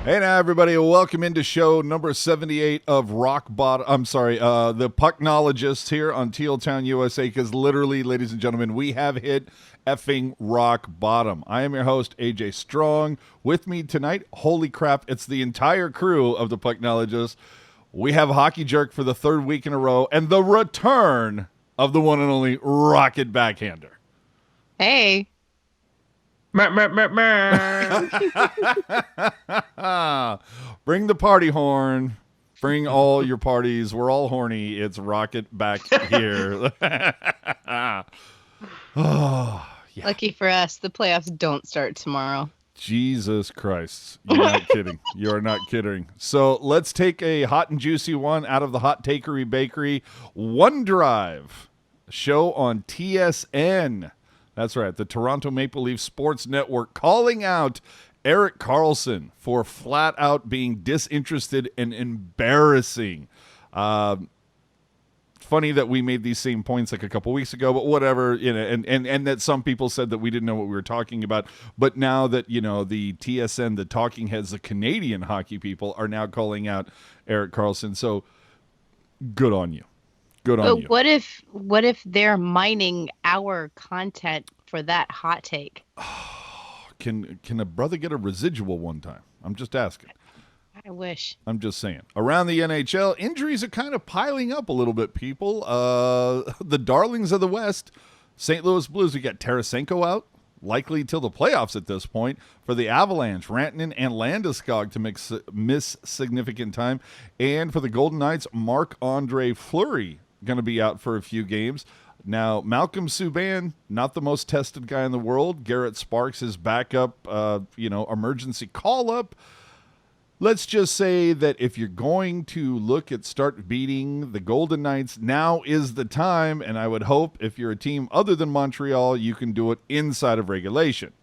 Hey now, everybody, welcome into show number 78 of Rock Bottom. The Pucknologists here on Tealtown USA, because literally, ladies and gentlemen, we have hit effing rock bottom. I am your host, AJ Strong. With me tonight, holy crap, it's the entire crew of the Pucknologists. We have Hockey Jerk for the third week in a row, and the return of the one and only Rocket Backhander. Hey. Bring the party horn. Bring all your parties. We're all horny. It's Rocket back here. Yeah. Lucky for us, the playoffs don't start tomorrow. Jesus Christ. You're not kidding. You are not kidding. So let's take a hot and juicy one out of the Hot Takery Bakery. One Drive show on TSN. That's right, the Toronto Maple Leaf Sports Network calling out Erik Carlsson for flat out being disinterested and embarrassing. Funny that we made these same points like a couple weeks ago, but whatever, and that some people said that we didn't know what we were talking about. But now that, the TSN, the talking heads, the Canadian hockey people are now calling out Erik Carlsson. So good on you. Good on you. What if they're mining our content for that hot take? Can a brother get a residual one time? I'm just asking. I wish. I'm just saying. Around the NHL, injuries are kind of piling up a little bit, people. The darlings of the West, St. Louis Blues, we got Tarasenko out, likely till the playoffs at this point. For the Avalanche, Rantanen and Landeskog to miss significant time. And for the Golden Knights, Marc-Andre Fleury going to be out for a few games. Now, Malcolm Subban, not the most tested guy in the world. Garrett Sparks is backup, emergency call-up. Let's just say that if you're going to look at start beating the Golden Knights, now is the time, and I would hope if you're a team other than Montreal, you can do it inside of regulation.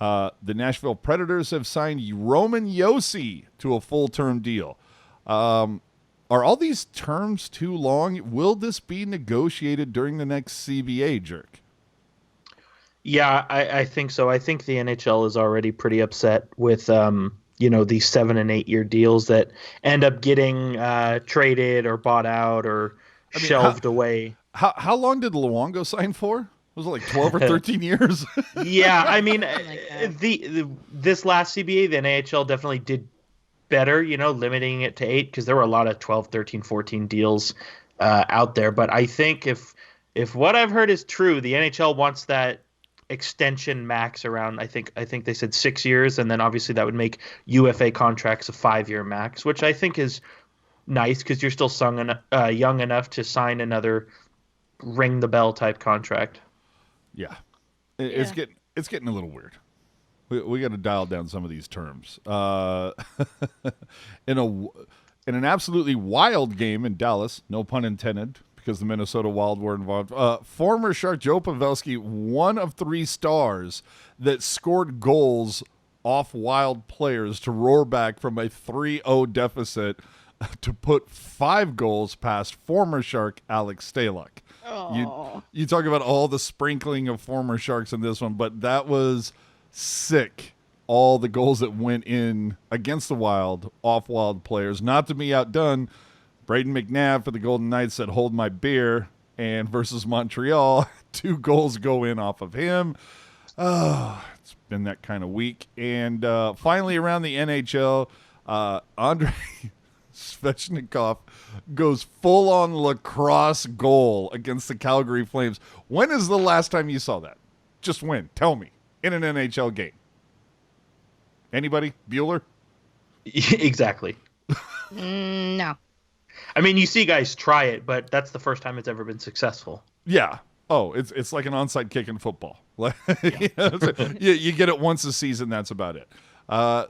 The Nashville Predators have signed Roman Josi to a full-term deal. Are all these terms too long? Will this be negotiated during the next CBA, Jerk? Yeah, I think so. I think the NHL is already pretty upset with, these 7 and 8 year deals that end up getting traded or bought out or shelved away. How long did Luongo sign for? Was it like 12 or 13 years? Yeah, I mean, this last CBA, the NHL definitely did better, limiting it to 8, because there were a lot of 12, 13, 14 deals out there. But I think if what I've heard is true, the NHL wants that extension max around, I think they said 6 years, and then obviously that would make UFA contracts a 5-year max, which I think is nice because you're still young enough to sign another ring the bell type contract. Yeah, it's getting a little weird. We got to dial down some of these terms. In an absolutely wild game in Dallas, no pun intended, because the Minnesota Wild were involved. Former Shark Joe Pavelski, one of 3 stars that scored goals off Wild players to roar back from a 3-0 deficit to put 5 goals past former Shark Alex Stalock. You talk about all the sprinkling of former Sharks in this one, but that was sick. All the goals that went in against the Wild, off Wild players. Not to be outdone, Braden McNabb for the Golden Knights said, "Hold my beer," and versus Montreal, 2 goals go in off of him. It's been that kind of week. And finally, around the NHL, Andrei Svechnikov goes full-on lacrosse goal against the Calgary Flames. When is the last time you saw that? Just when? Tell me. In an NHL game. Anybody? Bueller? Exactly. No. I mean, you see guys try it, but that's the first time it's ever been successful. Yeah. Oh, it's like an onside kick in football. You get it once a season, that's about it.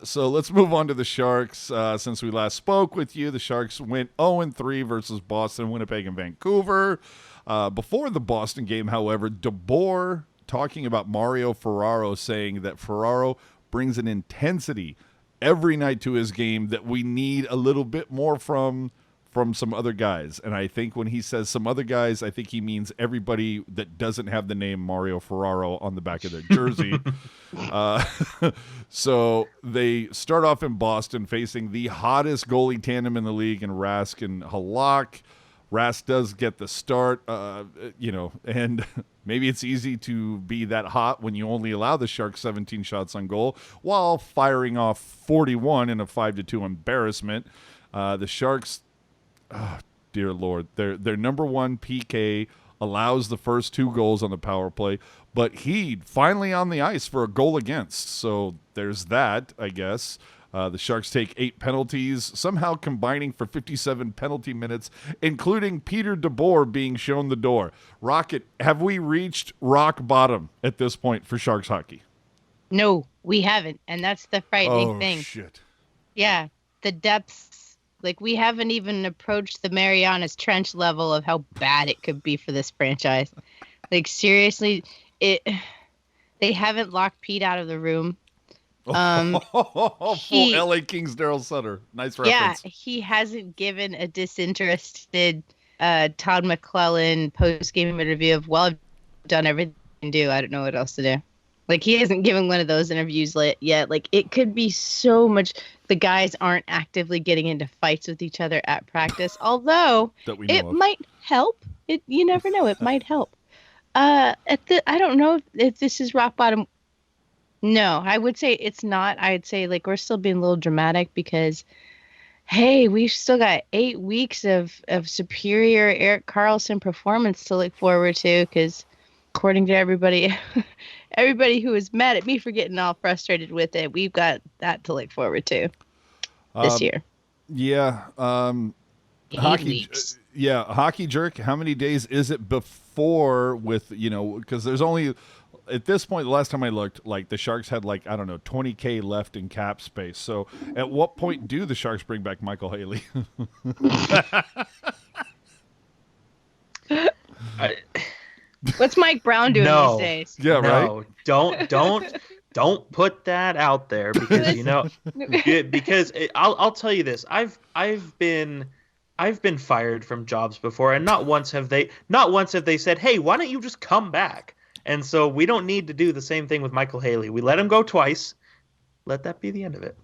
So let's move on to the Sharks. Since we last spoke with you, the Sharks went 0-3 versus Boston, Winnipeg, and Vancouver. Before the Boston game, however, DeBoer talking about Mario Ferraro, saying that Ferraro brings an intensity every night to his game that we need a little bit more from from some other guys. And I think when he says some other guys, I think he means everybody that doesn't have the name Mario Ferraro on the back of their jersey. So they start off in Boston facing the hottest goalie tandem in the league in Rask and Halak. Rask does get the start, and maybe it's easy to be that hot when you only allow the Sharks 17 shots on goal while firing off 41 in a 5-2 embarrassment. The Sharks, oh, dear Lord, their number one PK allows the first 2 goals on the power play, but Heed finally on the ice for a goal against. So there's that, I guess. The Sharks take 8 penalties, somehow combining for 57 penalty minutes, including Peter DeBoer being shown the door. Rocket, have we reached rock bottom at this point for Sharks hockey? No, we haven't, and that's the frightening thing. Oh, shit. Yeah, the depths. Like, we haven't even approached the Marianas Trench level of how bad it could be for this franchise. Like, seriously, they haven't locked Pete out of the room. Full LA Kings Daryl Sutter. Nice reference. Yeah, he hasn't given a disinterested Todd McClellan post-game interview of, well, I've done everything I can do. I don't know what else to do. Like, he hasn't given one of those interviews yet. Like, it could be so much. The guys aren't actively getting into fights with each other at practice, although it might help. You never know. It might help. I don't know if this is rock bottom. No, I would say it's not. I'd say, like, we're still being a little dramatic because, hey, we've still got 8 weeks of superior Erik Carlsson performance to look forward to because, according to everybody who is mad at me for getting all frustrated with it, we've got that to look forward to this year. Yeah. Hockey Jerk, how many days is it before because there's only... At this point, the last time I looked, like the Sharks had 20K left in cap space. So at what point do the Sharks bring back Michael Haley? What's Mike Brown doing these days? Yeah, right. Don't put that out there because I'll tell you this. I've been fired from jobs before, and not once have they said, "Hey, why don't you just come back?" And so we don't need to do the same thing with Michael Haley. We let him go twice. Let that be the end of it.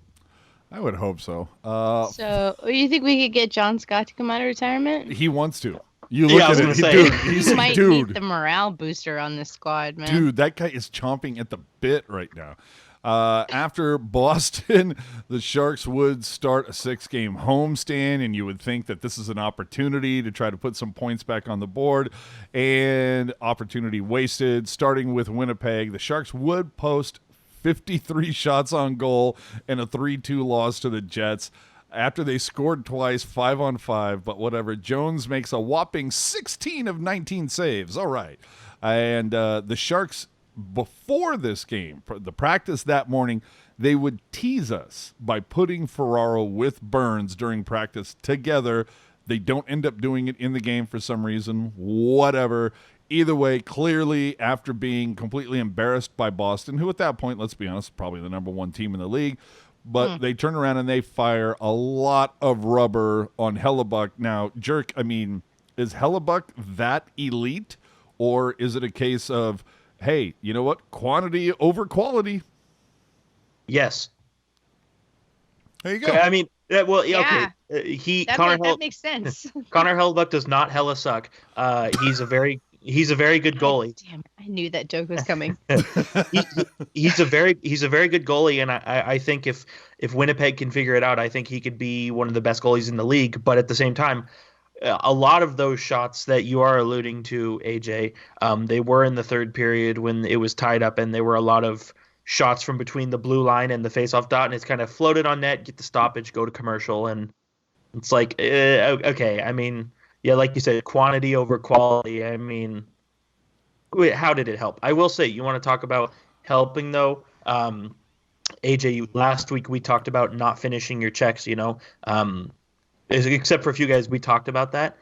I would hope so. So you think we could get John Scott to come out of retirement? He wants to. You look at it, dude. He might need the morale booster on this squad, man. Dude, that guy is chomping at the bit right now. After Boston, the Sharks would start a 6-game homestand, and you would think that this is an opportunity to try to put some points back on the board, and opportunity wasted. Starting with Winnipeg, the Sharks would post 53 shots on goal and a 3-2 loss to the Jets after they scored twice, 5-on-5, but whatever. Jones makes a whopping 16 of 19 saves. All right. And the Sharks, before this game, the practice that morning, they would tease us by putting Ferraro with Burns during practice together. They don't end up doing it in the game for some reason. Whatever. Either way, clearly, after being completely embarrassed by Boston, who at that point, let's be honest, probably the number 1 team in the league, but they turn around and they fire a lot of rubber on Hellebuck. Now, Jerk, I mean, is Hellebuck that elite, or is it a case of, hey, you know what? Quantity over quality. Yes. There you go. I mean, okay. That makes sense. Connor Hellebuck does not hella suck. He's a very good goalie. Damn, I knew that joke was coming. He's a very good goalie, and I think if Winnipeg can figure it out, I think he could be one of the best goalies in the league. But at the same time, a lot of those shots that you are alluding to, AJ, they were in the third period when it was tied up, and there were a lot of shots from between the blue line and the faceoff dot, and it's kind of floated on net, get the stoppage, go to commercial, and it's like, okay. I mean, yeah, like you said, quantity over quality. I mean, how did it help? I will say, you want to talk about helping, though? AJ, last week we talked about not finishing your checks, except for a few guys, we talked about that.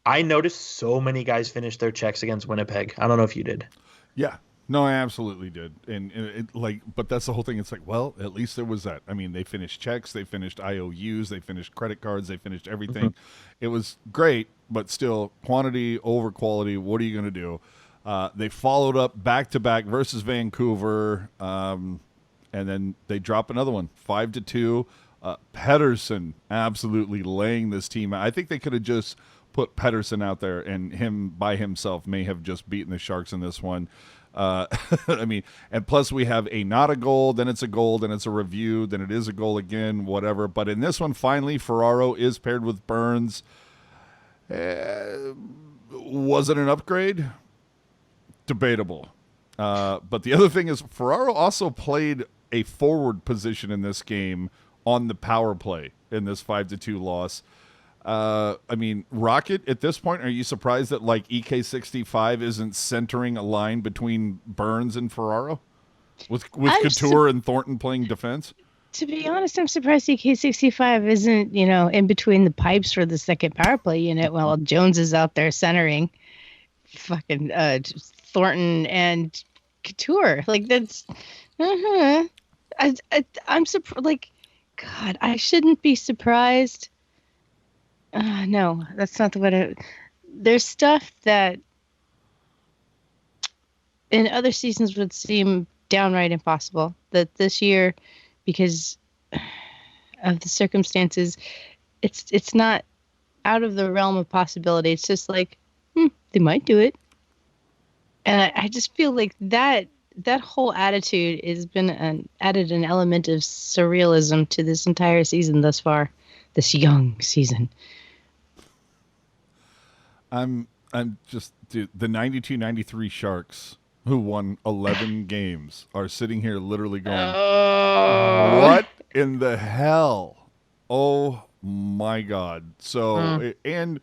I noticed so many guys finished their checks against Winnipeg. I don't know if you did. Yeah. No, I absolutely did, and but that's the whole thing. It's like, well, at least there was that. I mean, they finished checks, they finished IOUs, they finished credit cards, they finished everything. It was great, but still, quantity over quality. What are you going to do? They followed up back to back versus Vancouver, and then they drop another one, 5-2. Pedersen absolutely laying this team out. I think they could have just put Pedersen out there, and him by himself may have just beaten the Sharks in this one. I mean, and plus we have a not a goal, then it's a goal, then it's a review, then it is a goal again, whatever. But in this one, finally, Ferraro is paired with Burns. Was it an upgrade? Debatable. But the other thing is Ferraro also played a forward position in this game on the power play in this 5-2 loss. I mean, Rocket, at this point, are you surprised that like EK65 isn't centering a line between Burns and Ferraro? With Couture and Thornton playing defense? To be honest, I'm surprised EK65 isn't, in between the pipes for the second power play unit while Jones is out there centering fucking Thornton and Couture. Like, that's... I'm surprised. Like, God, I shouldn't be surprised. No, that's not the way there's stuff that in other seasons would seem downright impossible. That this year, because of the circumstances, it's not out of the realm of possibility. It's just like, they might do it. And I just feel like that whole attitude has been added an element of surrealism to this entire season thus far, this young season. I'm just, dude, the 92-93 Sharks, who won 11 games, are sitting here literally going, what in the hell? Oh my God. So, and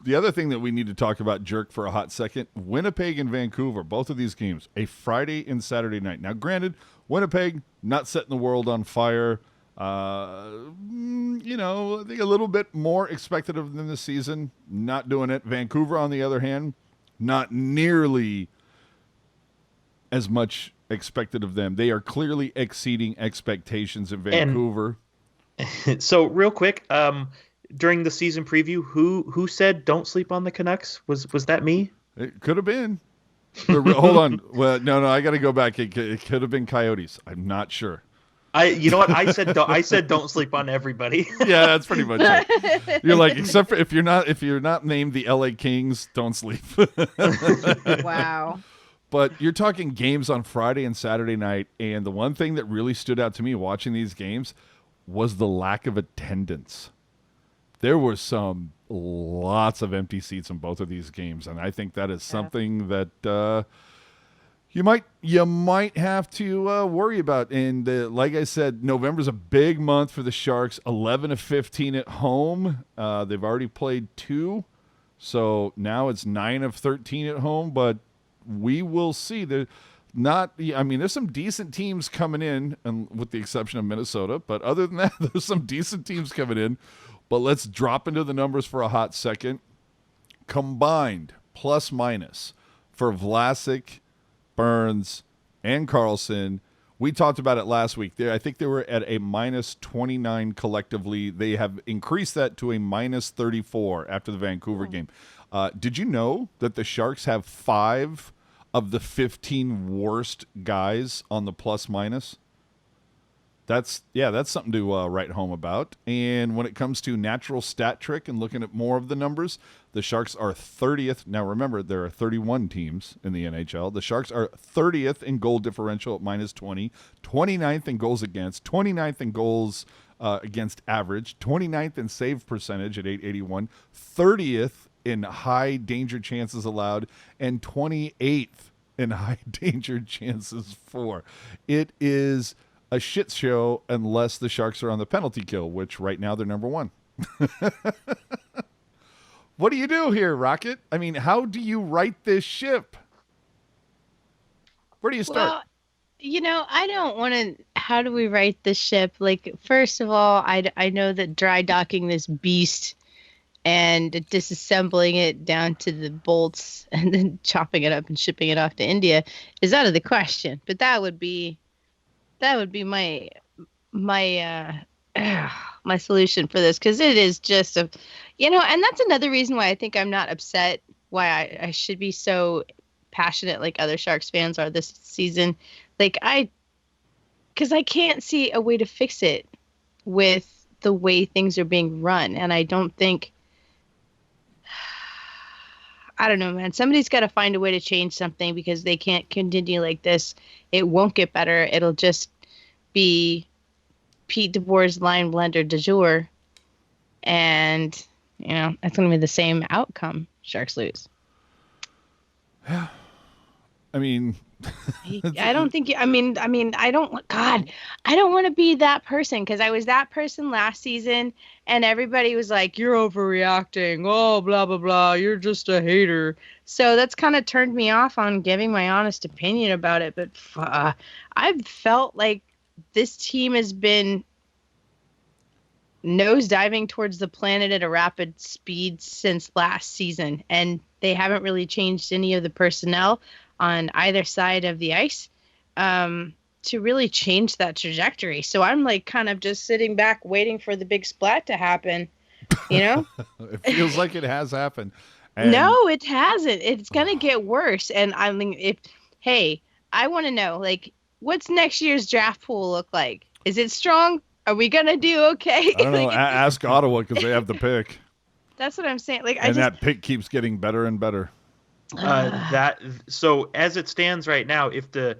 the other thing that we need to talk about, jerk, for a hot second, Winnipeg and Vancouver, both of these games, a Friday and Saturday night. Now, granted, Winnipeg, not setting the world on fire. I think a little bit more expected of them this season, not doing it. Vancouver, on the other hand, not nearly as much expected of them. They are clearly exceeding expectations in Vancouver. And so, real quick, during the season preview, who said don't sleep on the Canucks? Was that me? It could have been. Hold on. Well, no, I got to go back. It could have been Coyotes. I'm not sure. You know what I said? I said don't sleep on everybody. Yeah, that's pretty much it. You're like, except for if you're not named the LA Kings, don't sleep. Wow. But you're talking games on Friday and Saturday night, and the one thing that really stood out to me watching these games was the lack of attendance. There were lots of empty seats in both of these games, and I think that is something that you might have to worry about. And like I said, November's a big month for the Sharks. 11-15 at home. They've already played 2, so now it's 9 of 13 at home. But we will see. There's some decent teams coming in, and with the exception of Minnesota. But other than that, there's some decent teams coming in. But let's drop into the numbers for a hot second. Combined plus minus for Vlasic, Burns, and Carlson. We talked about it last week. I think they were at a minus 29 collectively. They have increased that to a minus 34 after the Vancouver game. Did you know that the Sharks have 5 of the 15 worst guys on the plus minus? That's something to write home about. And when it comes to natural stat trick and looking at more of the numbers, the Sharks are 30th. Now, remember, there are 31 teams in the NHL. The Sharks are 30th in goal differential at minus 20, 29th in goals against, 29th in goals against average, 29th in save percentage at .881, 30th in high danger chances allowed, and 28th in high danger chances for. It is a shit show unless the Sharks are on the penalty kill, which right now they're number 1. What do you do here, Rocket? I mean, how do you right this ship? Where do you start? Well, I don't want to. How do we right this ship? Like, first of all, I know that dry docking this beast and disassembling it down to the bolts and then chopping it up and shipping it off to India is out of the question. But that would be my my solution for this, because it is just and that's another reason why I think I'm not upset, why I should be so passionate like other Sharks fans are this season. Like because I can't see a way to fix it with the way things are being run. And I don't think, I don't know, man, somebody's got to find a way to change something, because they can't continue like this. It won't get better. It'll just be Pete DeBoer's line blender de jour. And, that's going to be the same outcome. Sharks lose. Yeah. I mean, I don't think I don't want to be that person, because I was that person last season and everybody was like, you're overreacting, oh blah blah blah, you're just a hater. So that's kind of turned me off on giving my honest opinion about it. But I've felt like this team has been nosediving towards the planet at a rapid speed since last season, and they haven't really changed any of the personnel on either side of the ice to really change that trajectory. So I'm like kind of just sitting back waiting for the big splat to happen, It feels like it has happened. And no, it hasn't. It's going to get worse. And I mean, I want to know, like, what's next year's draft pool look like? Is it strong? Are we going to do okay? I don't know. Ask Ottawa, because they have the pick. That's what I'm saying. Like, that pick keeps getting better and better. So as it stands right now, if the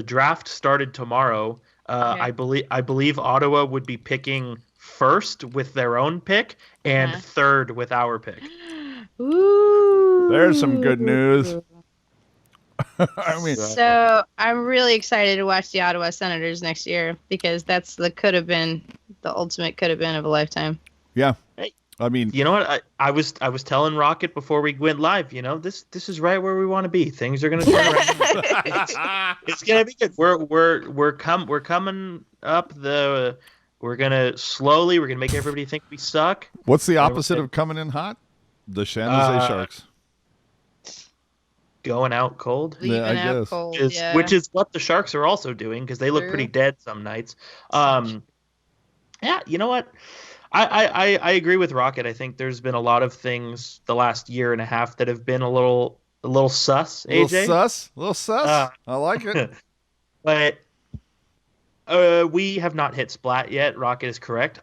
draft started tomorrow, okay. I believe Ottawa would be picking first with their own pick and third with our pick. Ooh. There's some good news. So I'm really excited to watch the Ottawa Senators next year, because that's the ultimate could have been of a lifetime. Yeah. I mean, you know what? I was telling Rocket before we went live. This is right where we want to be. Things are going to turn around. It's going to be good. We're coming up the. We're gonna make everybody think we suck. What's the opposite of coming in hot? The San Jose Sharks. Going out cold. Yeah, I guess. Cold, which is what the Sharks are also doing, because they look pretty dead some nights. Yeah, you know what? I agree with Rocket. I think there's been a lot of things the last year and a half that have been a little sus, AJ. A little sus. I like it. But we have not hit splat yet. Rocket is correct.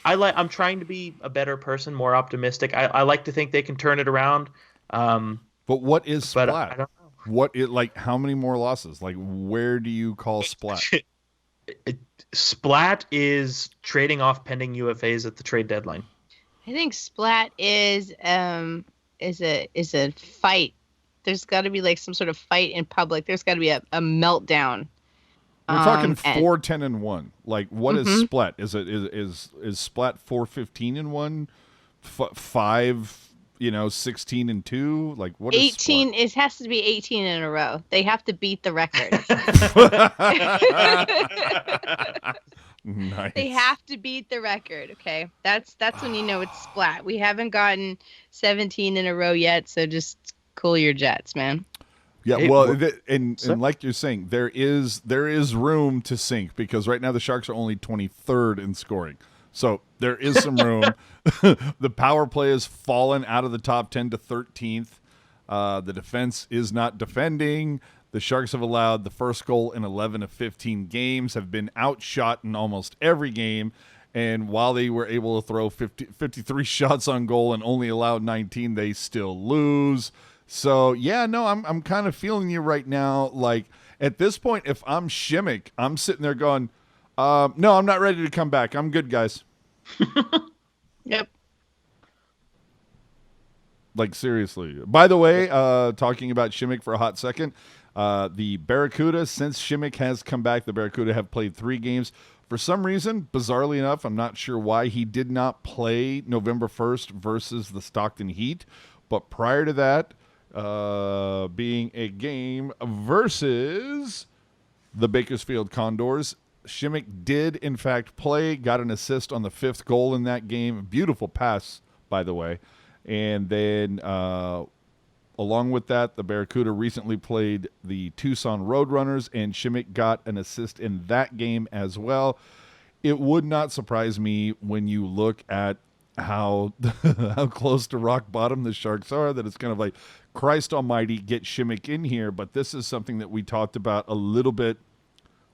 I'm trying to be a better person, more optimistic. I like to think they can turn it around. But what is splat? I don't know. How many more losses? Like, where do you call splat? Splat is trading off pending UFAs at the trade deadline. I think splat is a fight. There's got to be like some sort of fight in public. There's got to be a meltdown. We're talking 4-10-1. Like, what is splat? Is splat 4-15-1? 5, 16-2? Like, what is 18? splat? It has to be 18 in a row. They have to beat the record. Nice. They have to beat the record. Okay, that's when you know it's splat. We haven't gotten 17 in a row yet, so just cool your jets, man. Yeah, well, and like you're saying, there is room to sink, because right now the Sharks are only 23rd in scoring. So there is some room. The power play has fallen out of the top 10 to 13th. The defense is not defending. The Sharks have allowed the first goal in 11 of 15 games, have been outshot in almost every game. And while they were able to throw 53 shots on goal and only allowed 19, they still lose. So, yeah, no, I'm kind of feeling you right now. Like, at this point, if I'm Simek, I'm sitting there going, no, I'm not ready to come back. I'm good, guys. Yep. Like, seriously. By the way, talking about Simek for a hot second, the Barracuda, since Simek has come back, the Barracuda have played 3 games. For some reason, bizarrely enough, I'm not sure why, he did not play November 1st versus the Stockton Heat. But prior to that, being a game versus the Bakersfield Condors, Simek did, in fact, play, got an assist on the 5th goal in that game. Beautiful pass by the way. And then along with that, the Barracuda recently played the Tucson Roadrunners, and Simek got an assist in that game as well. It would not surprise me when you look at how close to rock bottom the Sharks are, that it's kind of like, Christ almighty, get Simek in here. But this is something that we talked about a little bit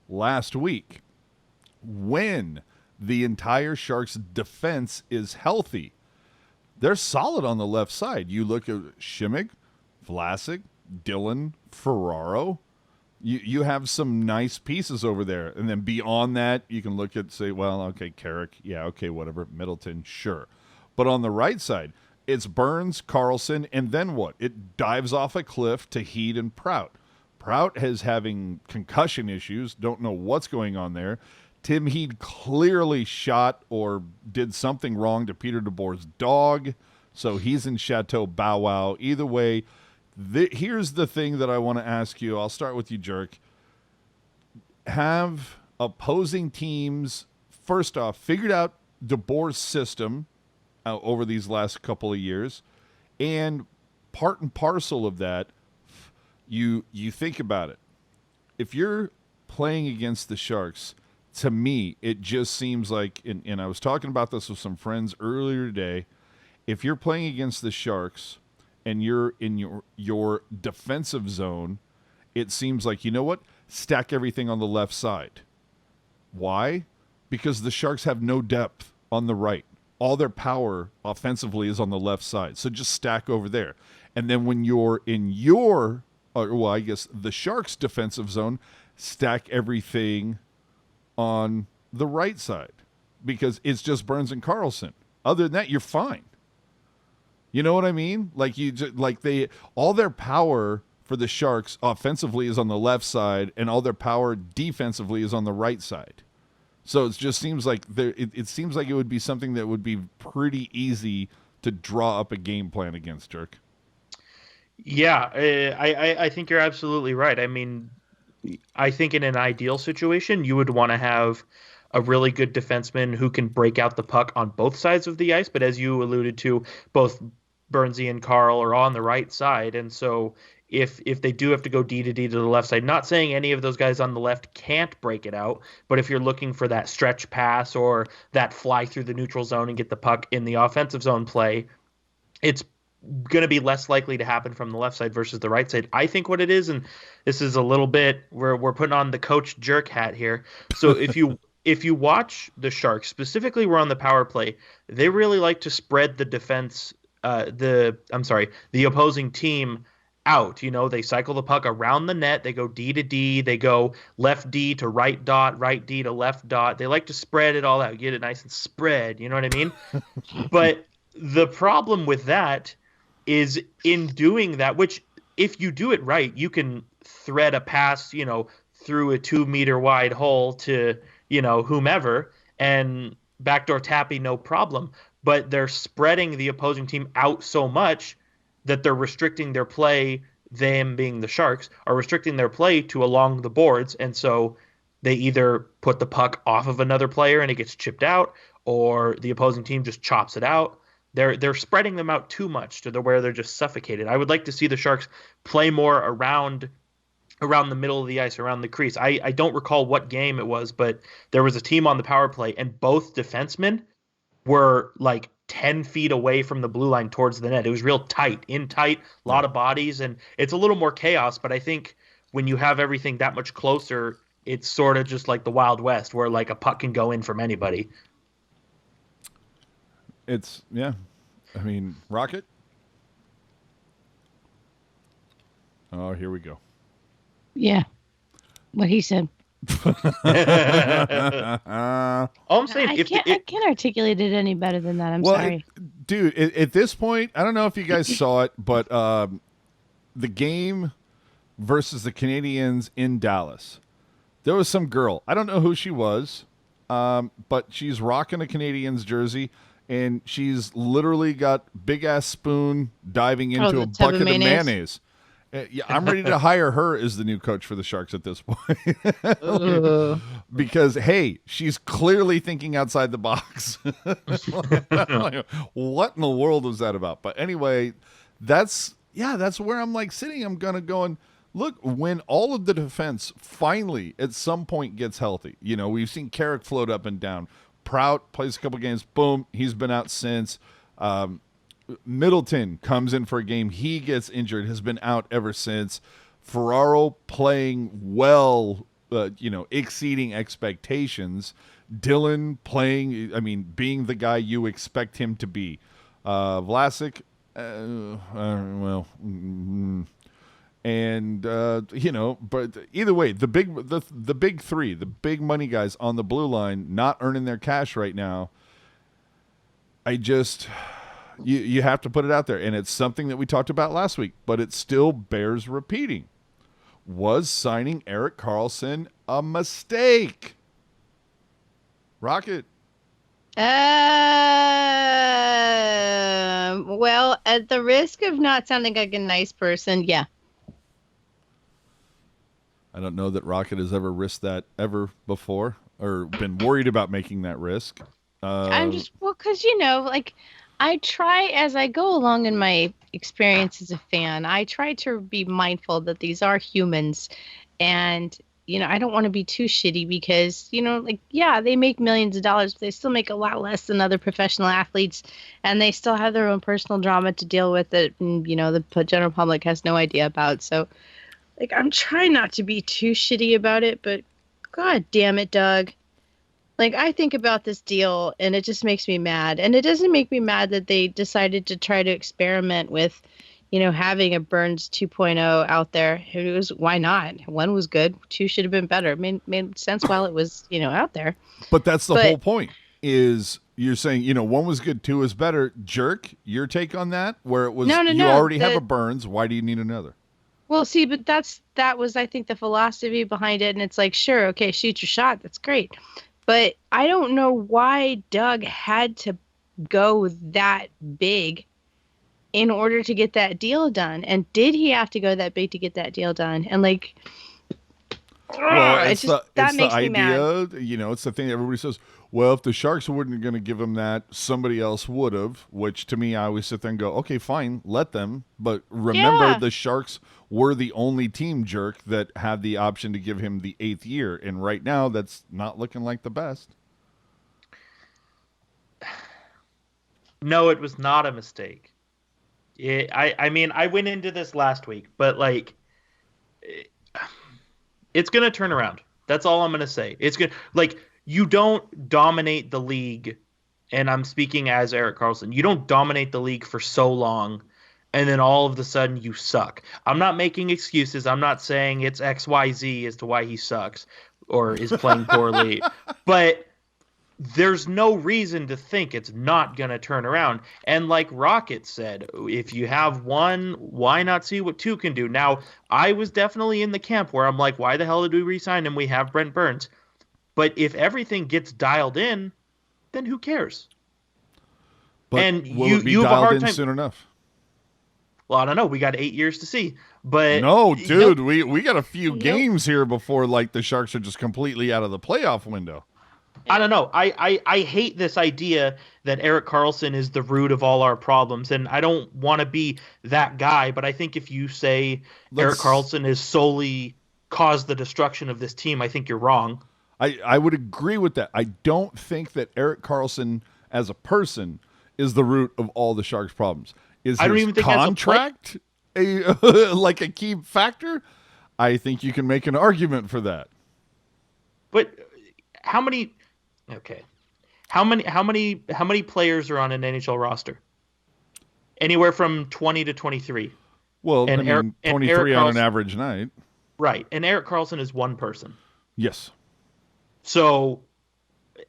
last week. When the entire Sharks defense is healthy, they're solid on the left side. You look at Simek, Vlasic, Dylan, Ferraro. You have some nice pieces over there. And then beyond that, you can look at, say, well, okay, Carrick, yeah, okay, whatever. Middleton, sure. But on the right side, it's Burns, Carlson, and then what? It dives off a cliff to Heed and Prout. Prout is having concussion issues. Don't know what's going on there. Tim Heed clearly shot or did something wrong to Peter DeBoer's dog, so he's in Chateau Bow Wow. Either way, here's the thing that I want to ask you. I'll start with you, Jerk. Have opposing teams, first off, figured out DeBoer's system over these last couple of years? And part and parcel of that, you think about it. If you're playing against the Sharks, to me, it just seems like, and I was talking about this with some friends earlier today, if you're playing against the Sharks and you're in your defensive zone, it seems like, you know what? Stack everything on the left side. Why? Because the Sharks have no depth on the right. All their power offensively is on the left side. So just stack over there. And then when you're in the Sharks' defensive zone, stack everything on the right side, because it's just Burns and Carlson. Other than that, you're fine. You know what I mean? All their power for the Sharks offensively is on the left side, and all their power defensively is on the right side. So it just seems like it seems like it would be something that would be pretty easy to draw up a game plan against, Jerk. Yeah, I think you're absolutely right. I mean, I think in an ideal situation, you would want to have a really good defenseman who can break out the puck on both sides of the ice. But as you alluded to, both Burnsy and Carl are on the right side. And so if they do have to go D to D to the left side, not saying any of those guys on the left can't break it out, but if you're looking for that stretch pass or that fly through the neutral zone and get the puck in the offensive zone play, it's going to be less likely to happen from the left side versus the right side. I think what it is, and this is a little bit where we're putting on the coach Jerk hat here. So if you watch the Sharks, specifically we're on the power play, they really like to spread the defense, the opposing team out. You know, they cycle the puck around the net. They go D to D. They go left D to right dot, right D to left dot. They like to spread it all out, get it nice and spread. You know what I mean? But the problem with that is in doing that, which if you do it right, you can thread a pass, through a 2-meter wide hole to, whomever, and backdoor tappy, no problem. But they're spreading the opposing team out so much that they're restricting their play, them being the Sharks, are restricting their play to along the boards. And so they either put the puck off of another player and it gets chipped out, or the opposing team just chops it out. They're spreading them out too much to where they're just suffocated. I would like to see the Sharks play more around the middle of the ice, around the crease. I don't recall what game it was, but there was a team on the power play, and both defensemen were like 10 feet away from the blue line towards the net. It was real tight, a lot of bodies, and it's a little more chaos. But I think when you have everything that much closer, it's sort of just like the Wild West, where like a puck can go in from anybody. It's, yeah. I mean, Rocket? Oh, here we go. Yeah. What he said. All I'm saying, I can't articulate it any better than that. I'm sorry. Dude, at this point, I don't know if you guys saw it, but the game versus the Canadiens in Dallas, there was some girl. I don't know who she was, but she's rocking a Canadiens jersey, and she's literally got big-ass spoon diving into a bucket of mayonnaise. Yeah, I'm ready to hire her as the new coach for the Sharks at this point. because, hey, she's clearly thinking outside the box. What in the world was that about? But anyway, that's where I'm like sitting. I'm going, look, when all of the defense finally at some point gets healthy, we've seen Carrick float up and down. Prout plays a couple games. Boom. He's been out since. Middleton comes in for a game. He gets injured, has been out ever since. Ferraro playing well, exceeding expectations. Dylan playing, being the guy you expect him to be. Vlasic, but either way, the big three, the big money guys on the blue line, not earning their cash right now. You have to put it out there, and it's something that we talked about last week, but it still bears repeating. Was signing Erik Carlsson a mistake? Rocket. Well, at the risk of not sounding like a nice person, yeah. I don't know that Rocket has ever risked that ever before or been worried about making that risk. I'm just, because, I try as I go along in my experience as a fan, I try to be mindful that these are humans. And, I don't want to be too shitty because, they make millions of dollars, but they still make a lot less than other professional athletes. And they still have their own personal drama to deal with that, the general public has no idea about. So, I'm trying not to be too shitty about it, but God damn it, Doug. I think about this deal, and it just makes me mad. And it doesn't make me mad that they decided to try to experiment with, having a Burns 2.0 out there. Why not? One was good. Two should have been better. Made sense while it was, out there. But that's the whole point, is you're saying, one was good, two is better. Jerk, your take on that? Where it was, you already have a Burns. Why do you need another? Well, see, but that was, I think, the philosophy behind it. And it's like, sure, okay, shoot your shot. That's great. But I don't know why Doug had to go that big in order to get that deal done. And did he have to go that big to get that deal done? And it's the idea, mad. It's the thing that everybody says, well, if the Sharks weren't going to give him that, somebody else would have, which to me, I always sit there and go, okay, fine, let them. But remember, the Sharks were the only team, Jerk, that had the option to give him the 8th year. And right now, that's not looking like the best. No, it was not a mistake. I went into this last week, but it's going to turn around. That's all I'm going to say. It's good. You don't dominate the league, and I'm speaking as Erik Carlsson. You don't dominate the league for so long, and then all of a sudden you suck. I'm not making excuses. I'm not saying it's XYZ as to why he sucks or is playing poorly, but there's no reason to think it's not going to turn around. And like Rocket said, if you have one, why not see what two can do? Now, I was definitely in the camp where I'm like, why the hell did we re-sign him? We have Brent Burns. But if everything gets dialed in, then who cares? But and will it be you have a dialed hard in time soon enough? Well, I don't know. We got 8 years to see. But no, dude, we got a few games here before the Sharks are just completely out of the playoff window. I don't know. I hate this idea that Erik Carlsson is the root of all our problems, and I don't want to be that guy, but I think if you say Erik Carlsson has solely caused the destruction of this team, I think you're wrong. I would agree with that. I don't think that Erik Carlsson as a person is the root of all the Sharks' problems. Is I don't his even think contract a key factor? I think you can make an argument for that. But how many? Okay, how many players are on an NHL roster? Anywhere from 20 to 23. Well, 23 on an average night. Right, and Erik Carlsson is one person. Yes. So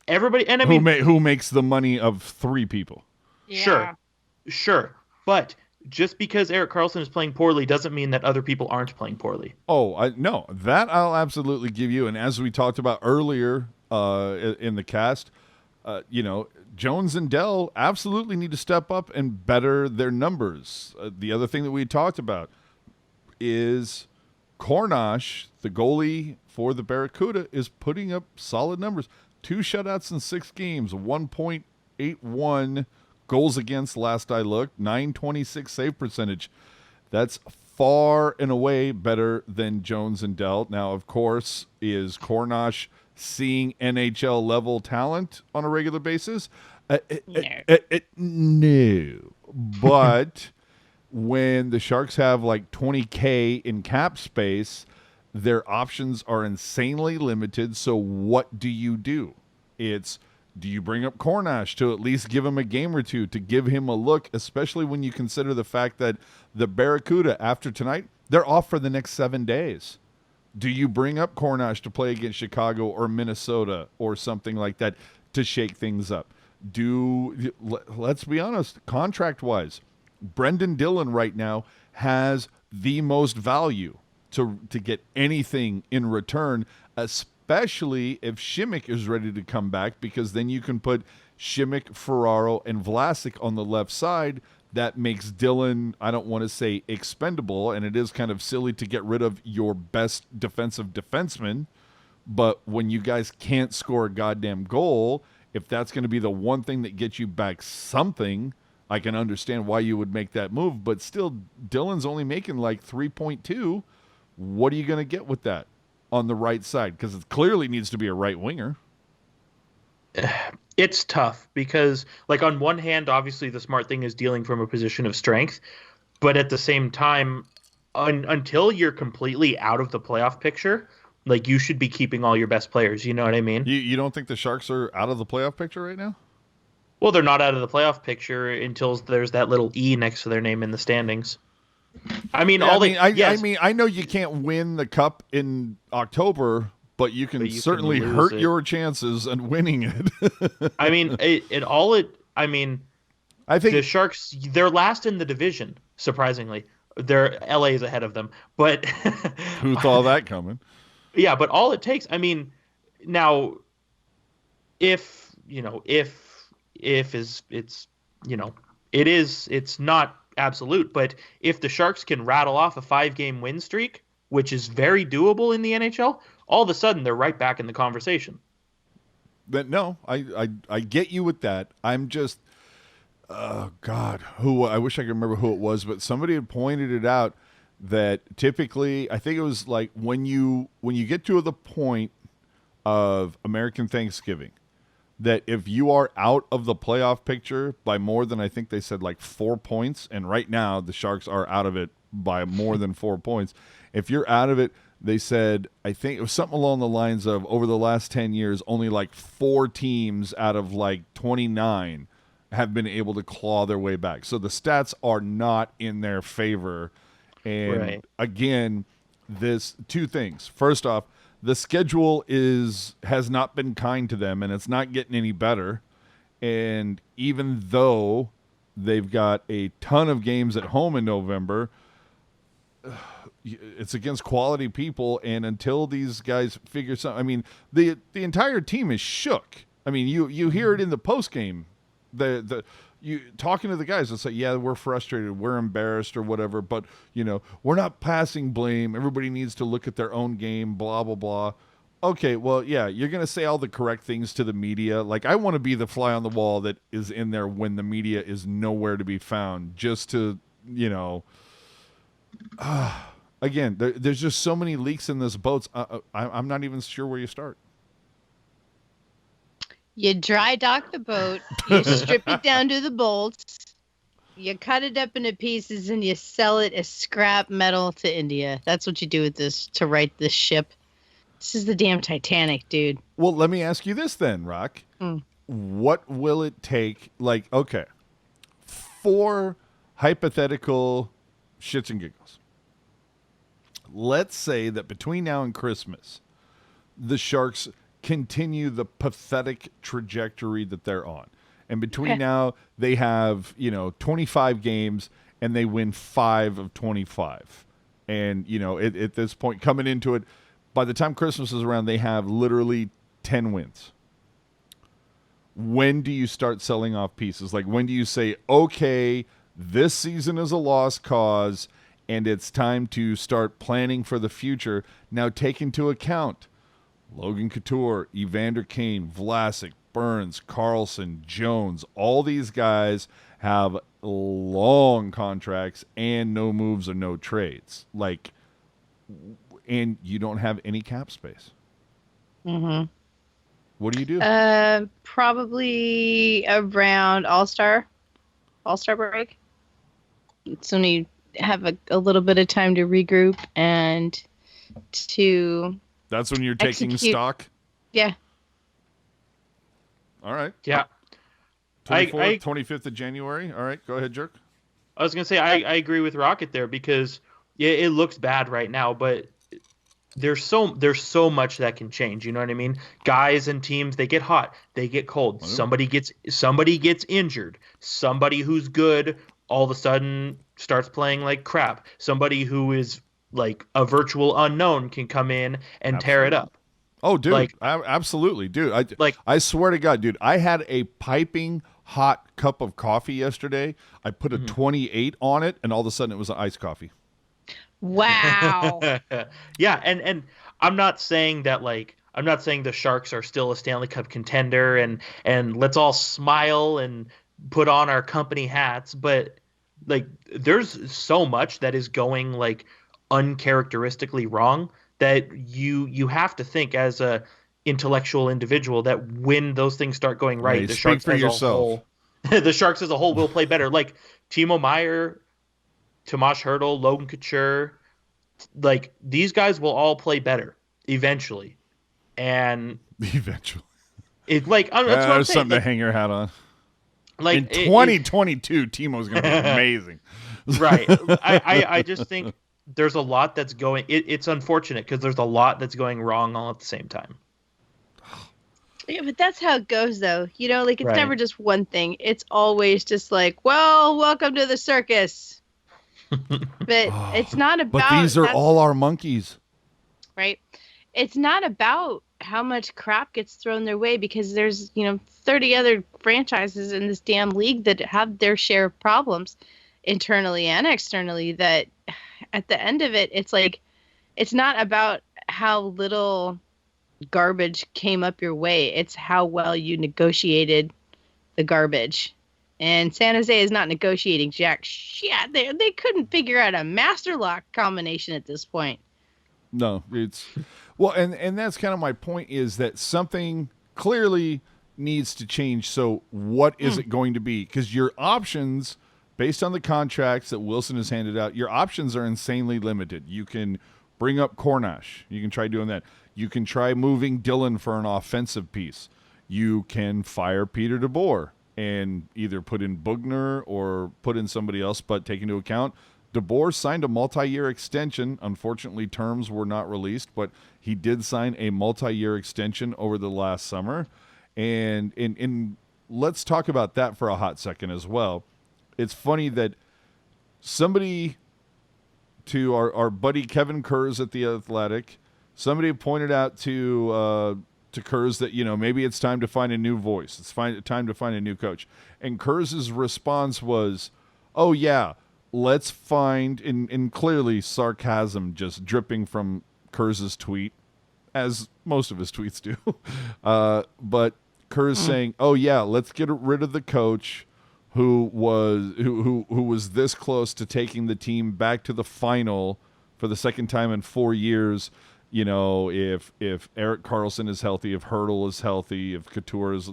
everybody, and who makes the money of 3 people? Yeah. Sure, but just because Erik Carlsson is playing poorly doesn't mean that other people aren't playing poorly. Oh, no, that I'll absolutely give you. And as we talked about earlier in the cast, Jones and Dell absolutely need to step up and better their numbers. The other thing that we talked about is Cornish, the goalie for the Barracuda is putting up solid numbers. 2 shutouts in 6 games, 1.81 goals against last I looked, 926 save percentage. That's far and away better than Jones and Dell. Now, of course, is Cornish seeing NHL level talent on a regular basis? No. But when the Sharks have like $20K in cap space, their options are insanely limited. So what do you do? Do you bring up Cornish to at least give him a game or two, to give him a look, especially when you consider the fact that the Barracuda, after tonight, they're off for the next 7 days? Do you bring up Cornish to play against Chicago or Minnesota or something like that to shake things up? Let's be honest, contract-wise, Brendan Dillon right now has the most value to get anything in return, especially if Simek is ready to come back, because then you can put Simek, Ferraro, and Vlasic on the left side. That makes Dillon, I don't want to say expendable, and it is kind of silly to get rid of your best defensive defenseman, but when you guys can't score a goddamn goal, if that's going to be the one thing that gets you back something, I can understand why you would make that move, but still, Dillon's only making like 3.2. What are you going to get with that on the right side? Because it clearly needs to be a right winger. It's tough because, like, on one hand, obviously the smart thing is dealing from a position of strength, but at the same time, until you're completely out of the playoff picture, like, you should be keeping all your best players. You know what I mean? You don't think the Sharks are out of the playoff picture right now? Well, they're not out of the playoff picture until there's that little E next to their name in the standings. I mean, I know you can't win the cup in October, but you can certainly hurt your chances in winning it. I mean, I think the Sharks, they're last in the division, surprisingly. LA is ahead of them, but who saw that coming? Yeah, but all it takes, I mean, now it's not absolute, but if the Sharks can rattle off a 5-game win streak, which is very doable in the NHL, all of a sudden they're right back in the conversation. But no, I get you with that. I'm just, oh God, I wish I could remember who it was, but somebody had pointed it out that typically, I think it was like when you get to the point of American Thanksgiving, that if you are out of the playoff picture by more than, I think they said, like 4 points, and right now the Sharks are out of it by more than 4 points. If you're out of it, they said, I think it was something along the lines of, over the last 10 years, only like 4 teams out of like 29 have been able to claw their way back. So the stats are not in their favor. And again, two things. First off, the schedule has not been kind to them, and it's not getting any better. And even though they've got a ton of games at home in November, it's against quality people, and until these guys figure something, I mean, the entire team is shook. I mean, you hear it in the post game. You talking to the guys and say, yeah, we're frustrated, we're embarrassed or whatever, but we're not passing blame. Everybody needs to look at their own game, blah, blah, blah. Okay, well, yeah, you're going to say all the correct things to the media. Like, I want to be the fly on the wall that is in there when the media is nowhere to be found, just to, again, there's just so many leaks in this boat. I'm not even sure where you start. You dry dock the boat, you strip it down to the bolts, you cut it up into pieces, and you sell it as scrap metal to India. That's what you do with this to right this ship. This is the damn Titanic, dude. Well, let me ask you this then, Rock. What will it take? Like, okay, 4 hypothetical shits and giggles. Let's say that between now and Christmas, the Sharks continue the pathetic trajectory that they're on. And between now, they have, 25 games and they win 5 of 25. And, at this point, coming into it, by the time Christmas is around, they have literally 10 wins. When do you start selling off pieces? Like, when do you say, okay, this season is a lost cause, and it's time to start planning for the future. Now take into account Logan Couture, Evander Kane, Vlasic, Burns, Carlson, Jones. All these guys have long contracts and no moves or no trades. Like, and you don't have any cap space. Mm-hmm. What do you do? Probably around All-Star break. It's when you have a little bit of time to regroup and to. That's when you're taking stock? Yeah. All right. Yeah. 24th, 25th of January. All right. Go ahead, Jerk. I was going to say, I agree with Rocket there because it looks bad right now, but there's so much that can change. You know what I mean? Guys and teams, they get hot, they get cold. Somebody gets injured. Somebody who's good all of a sudden starts playing like crap. Somebody who is like a virtual unknown can come in and tear it up. Oh, dude, absolutely, dude. I swear to God, dude, I had a piping hot cup of coffee yesterday. I put a 28 on it, and all of a sudden it was an iced coffee. Wow. Yeah, and I'm not saying that the Sharks are still a Stanley Cup contender and let's all smile and put on our company hats, but like there's so much that is going like uncharacteristically wrong that you have to think as a intellectual individual that when those things start going right, the Sharks as a whole, the Sharks as a whole will play better. Like Timo Meier, Tomas Hertl, Logan Couture, like these guys will all play better eventually. And eventually, it's like that's what I'm there's saying. something to hang your hat on. Like in 2022, Timo's going to be amazing. Right. I just think there's a lot that's going. It's unfortunate because there's a lot that's going wrong all at the same time. Yeah, but that's how it goes, though. You know, like it's never just one thing. It's always just like, well, welcome to the circus. But it's not about. But these are all our monkeys, right? It's not about how much crap gets thrown their way because there's 30 other franchises in this damn league that have their share of problems internally and externally. That at the end of it, it's like it's not about how little garbage came up your way. It's how well you negotiated the garbage. And San Jose is not negotiating jack shit. They couldn't figure out a master lock combination at this point. No, it's well, and that's kind of my point is that something clearly needs to change. So what is it going to be? Because your options, based on the contracts that Wilson has handed out, your options are insanely limited. You can bring up Cornish. You can try doing that. You can try moving Dylan for an offensive piece. You can fire Peter DeBoer and either put in Bugner or put in somebody else, but take into account DeBoer signed a multi-year extension. Unfortunately, terms were not released, but he did sign a multi-year extension over the last summer. And let's talk about that for a hot second as well. It's funny that somebody, to our buddy Kevin Kurz at The Athletic, somebody pointed out to Kurz that, maybe it's time to find a new voice. It's time to find a new coach. And Kurz's response was, oh, yeah, let's find, and clearly sarcasm just dripping from Kurz's tweet, as most of his tweets do. But Kurz saying, oh, yeah, let's get rid of the coach who was this close to taking the team back to the final for the second time in 4 years. If Erik Carlsson is healthy, if Hertl is healthy, if Couture is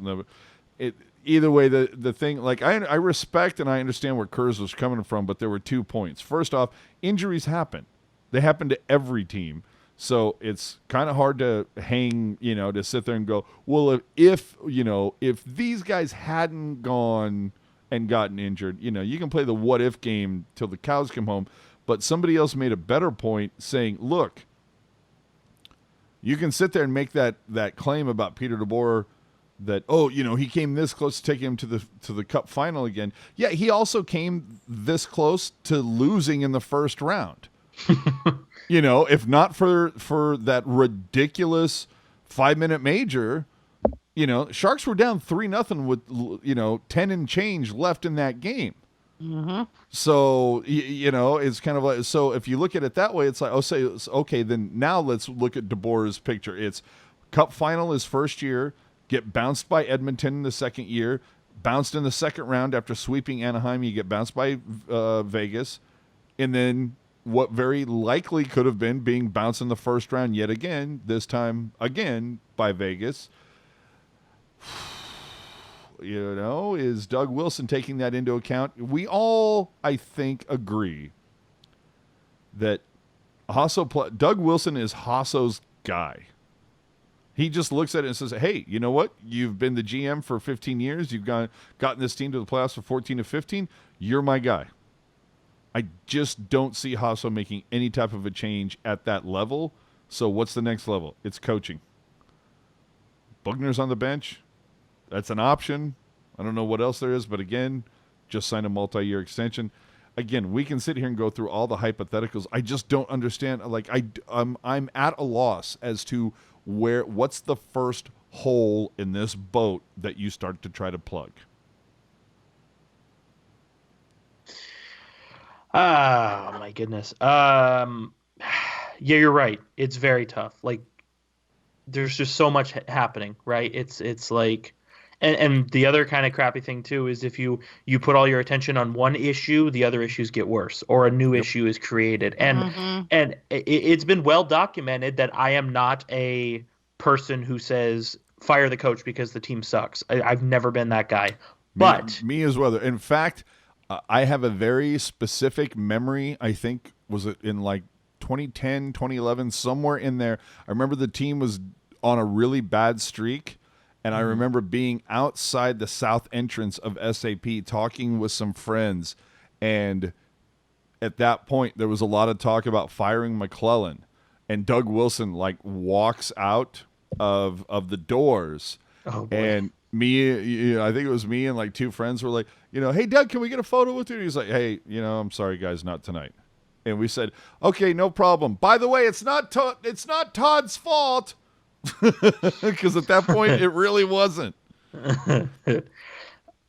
either way, the thing, like I respect and I understand where Kurz was coming from, but there were 2 points. First off, injuries happen. They happen to every team. So it's kind of hard to hang, to sit there and go, well, if these guys hadn't gone and gotten injured, you can play the what if game till the cows come home. But somebody else made a better point saying, look, you can sit there and make that claim about Peter DeBoer that, he came this close to taking him to the Cup final again. Yeah, he also came this close to losing in the first round. If not for that ridiculous 5-minute major, Sharks were down 3-0 with 10 and change left in that game. Mm-hmm. So, it's kind of like, so if you look at it that way, it's like, okay, then now let's look at DeBoer's picture. It's Cup final his first year, get bounced by Edmonton in the second year, bounced in the second round after sweeping Anaheim, you get bounced by Vegas, and then what very likely could have been being bounced in the first round yet again, this time again by Vegas. Is Doug Wilson taking that into account? We all, I think, agree that Doug Wilson is Hasso's guy. He just looks at it and says, hey, you know what? You've been the GM for 15 years. You've gotten this team to the playoffs for 14 to 15. You're my guy. I just don't see Hasso making any type of a change at that level. So what's the next level? It's coaching. Bugner's on the bench. That's an option. I don't know what else there is, but again, just sign a multi-year extension. Again, we can sit here and go through all the hypotheticals. I just don't understand. Like I'm at a loss as to what's the first hole in this boat that you start to try to plug. Oh my goodness. Yeah, you're right. It's very tough. Like, there's just so much happening, right? It's like, and the other kind of crappy thing too is if you put all your attention on one issue, the other issues get worse, or a new issue is created. And it's been well documented that I am not a person who says fire the coach because the team sucks. I've never been that guy. But me as well. In fact, I have a very specific memory. I think was it in like 2010, 2011, somewhere in there. I remember the team was on a really bad streak. And I remember being outside the south entrance of SAP talking with some friends. And at that point, there was a lot of talk about firing McClellan. And Doug Wilson, walks out of the doors. Oh, boy. And me, I think it was me and two friends were like, hey, Doug, can we get a photo with you? And he's like, hey, I'm sorry, guys, not tonight. And we said, okay, no problem. By the way, it's not Todd's fault. Because at that point, it really wasn't.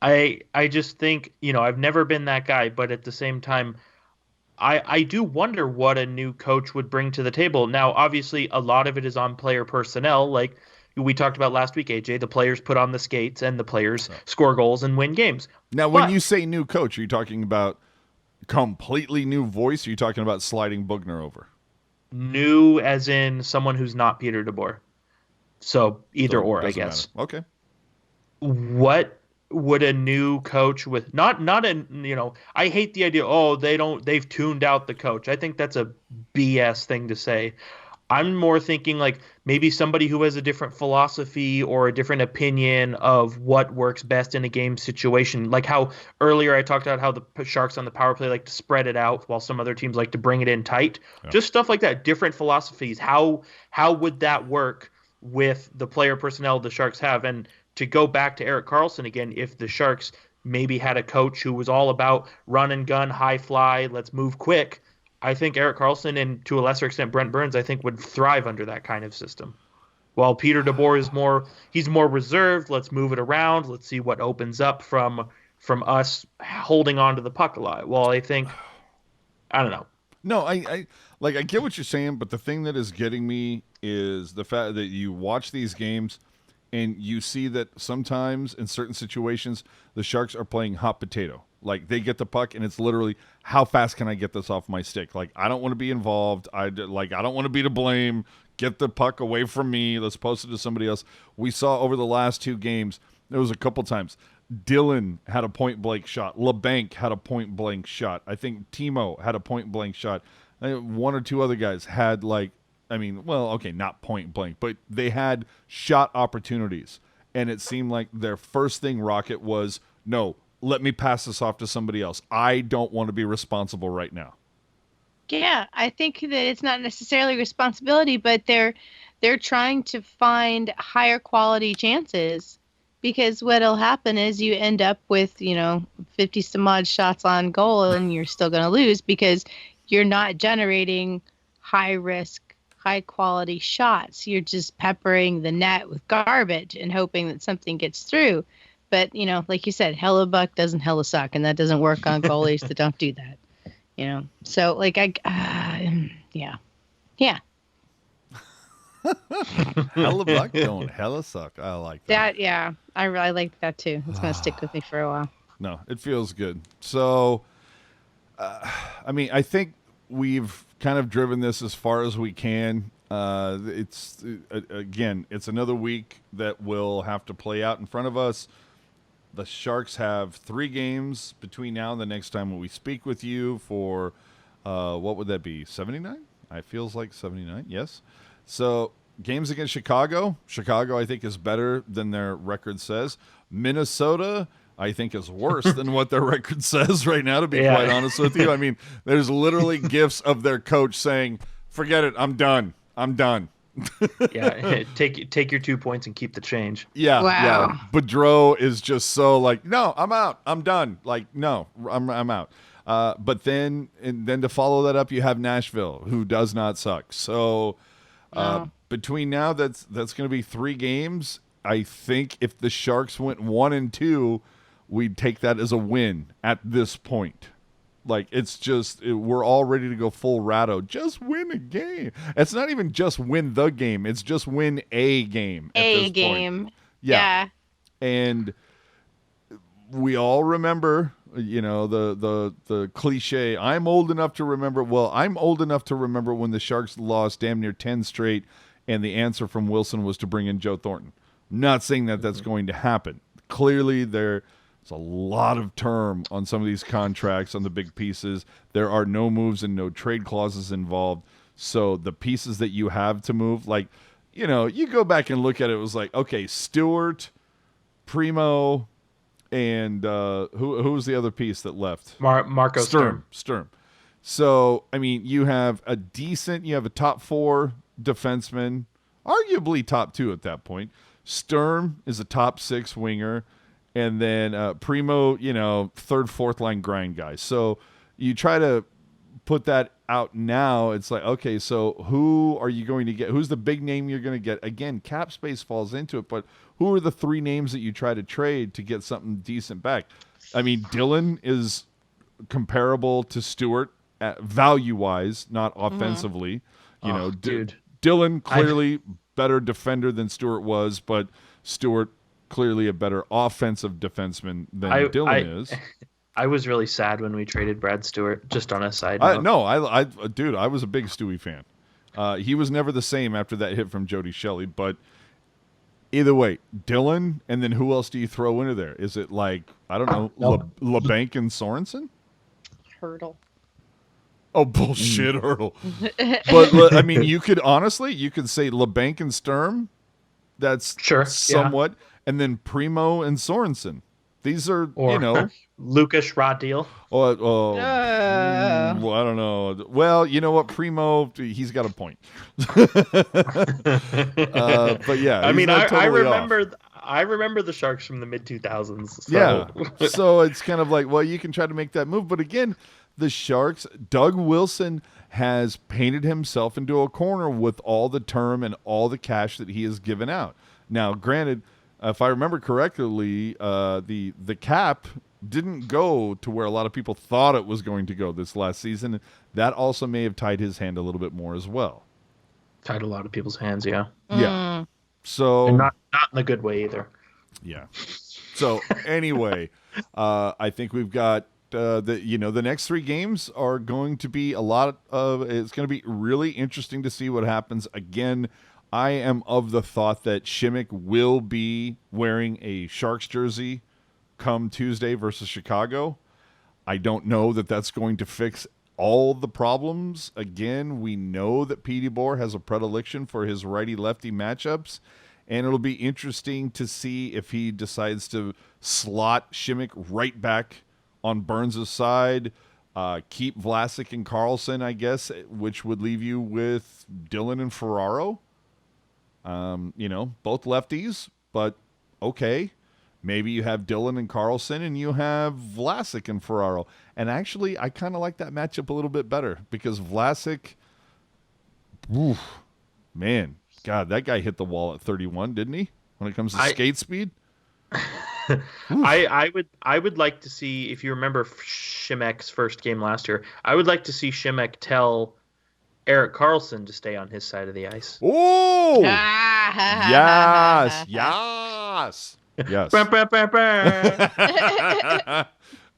I just think, I've never been that guy, but at the same time, I do wonder what a new coach would bring to the table. Now, obviously, a lot of it is on player personnel. Like we talked about last week, AJ, the players put on the skates and the players score goals and win games. Now, when you say new coach, are you talking about completely new voice? Or are you talking about sliding Bugner over? New as in someone who's not Peter DeBoer. So either or, I guess. Matter. Okay. What would a new coach with not I hate the idea, they've tuned out the coach. I think that's a BS thing to say. I'm more thinking maybe somebody who has a different philosophy or a different opinion of what works best in a game situation. Like how earlier I talked about how the Sharks on the power play like to spread it out while some other teams like to bring it in tight. Yeah. Just stuff like that, different philosophies. How would that work with the player personnel the Sharks have? And to go back to Erik Carlsson again, if the Sharks maybe had a coach who was all about run and gun, high fly, let's move quick, I think Erik Carlsson and to a lesser extent Brent Burns, I think would thrive under that kind of system. While Peter DeBoer is he's more reserved. Let's move it around. Let's see what opens up from us holding on to the puck a lot. Well, I think, I don't know. No, I get what you're saying, but the thing that is getting me is the fact that you watch these games and you see that sometimes in certain situations the Sharks are playing hot potato. Like they get the puck and it's literally, how fast can I get this off my stick? Like I don't want to be involved. I don't want to be to blame. Get the puck away from me. Let's post it to somebody else. We saw over the last two games, there was a couple times Dylan had a point-blank shot. LeBanc had a point-blank shot. I think Timo had a point-blank shot. One or two other guys had not point-blank, but they had shot opportunities. And it seemed like their first thing, Rocket, was, no, let me pass this off to somebody else. I don't want to be responsible right now. Yeah, I think that it's not necessarily responsibility, but they're trying to find higher quality chances. Because what'll happen is you end up with, 50 some odd shots on goal and you're still going to lose because you're not generating high risk, high quality shots. You're just peppering the net with garbage and hoping that something gets through. But, like you said, hella buck doesn't hella suck, and that doesn't work on goalies that don't do that. So, like, yeah. Hella buck don't hella suck. I like that. Yeah, I really like that too. It's going to stick with me for a while. No, it feels good. So, I think we've kind of driven this as far as we can. It's another week that will have to play out in front of us. The Sharks have 3 games between now and the next time we speak with you for, what would that be, 79? It feels like 79, yes. So, games against Chicago. Chicago, I think, is better than their record says. Minnesota, I think, is worse than what their record says right now, to be quite honest with you. I mean, there's literally gifs of their coach saying, forget it, I'm done. Yeah, take your 2 points and keep the change. Yeah, wow. Yeah. Boudreau is just so like, no, I'm out. I'm done. Like, no, I'm out. But then to follow that up, you have Nashville, who does not suck. So between now, that's going to be 3 games. I think if the Sharks went 1-2, we'd take that as a win at this point. Like, it's just, we're all ready to go full ratto. Just win a game. It's not even just win the game. It's just win a game at this point. Yeah. And we all remember, the cliche, I'm old enough to remember. Well, I'm old enough to remember when the Sharks lost damn near 10 straight, and the answer from Wilson was to bring in Joe Thornton. I'm not saying that that's going to happen. Clearly, there's a lot of term on some of these contracts on the big pieces. There are no moves and no trade clauses involved. So the pieces that you have to move, like, you go back and look at it, it was like, okay, Stewart, Primo, and who was the other piece that left? Marco Sturm. So, I mean, you have a top 4 defenseman, arguably top 2 at that point. Sturm is a top 6 winger. And then Primo, 3rd, 4th line grind guy. So you try to put that out now. It's like, okay, so who are you going to get? Who's the big name you're going to get? Again, cap space falls into it, but who are the 3 names that you try to trade to get something decent back? I mean, Dylan is comparable to Stewart value-wise, not offensively. Dylan clearly better defender than Stewart was, but Stewart clearly a better offensive defenseman than Dylan is. I was really sad when we traded Brad Stewart, just on a side note. Dude, I was a big Stewie fan. He was never the same after that hit from Jody Shelley, but either way, Dylan, and then who else do you throw into there? Is it like, I don't know, LeBanc and Sorensen? Hurdle. Oh, bullshit, Hurdle. But, I mean, you could say LeBanc and Sturm. That's somewhat. Yeah. And then Primo and Sorensen. These are, Lucas Radil. Well, I don't know. Well, you know what? Primo, he's got a point. But yeah, I mean, I remember the Sharks from the mid-2000s. So. Yeah. So it's kind of like, well, you can try to make that move. But again, the Sharks, Doug Wilson has painted himself into a corner with all the term and all the cash that he has given out. Now, granted, if I remember correctly, the cap didn't go to where a lot of people thought it was going to go this last season. That also may have tied his hand a little bit more as well. Tied a lot of people's hands, yeah. Yeah. So and not in a good way either. Yeah. So anyway, I think we've got the next 3 games are going to be it's going to be really interesting to see what happens. Again, I am of the thought that Simek will be wearing a Sharks jersey come Tuesday versus Chicago. I don't know that that's going to fix all the problems. Again, we know that DeBoer has a predilection for his righty-lefty matchups, and it'll be interesting to see if he decides to slot Simek right back on Burns' side, keep Vlasic and Carlsen, I guess, which would leave you with Dylan and Ferraro. Both lefties, but okay. Maybe you have Dylan and Carlsen and you have Vlasic and Ferraro. And actually, I kind of like that matchup a little bit better because Vlasic, man, God, that guy hit the wall at 31, didn't he? When it comes to skate speed? I would like to see, if you remember Simek's first game last year, I would like to see Simek tell Erik Carlsson to stay on his side of the ice. Oh, yes, yes, yes.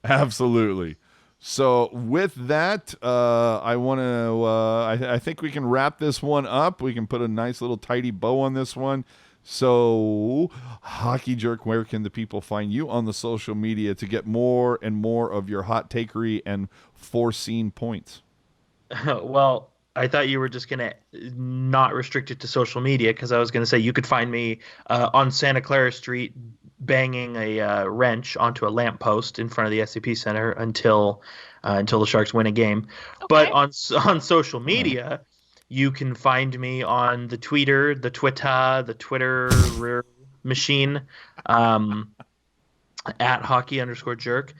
Absolutely. So with that, I want to. I think we can wrap this one up. We can put a nice little tidy bow on this one. So, Hockey Jerk, where can the people find you on the social media to get more and more of your hot takery and foreseen points? Well, I thought you were just going to not restrict it to social media, because I was going to say you could find me on Santa Clara Street banging a wrench onto a lamppost in front of the SCP Center until the Sharks win a game. Okay. But on social media, you can find me on the Twitter machine, at hockey_jerk.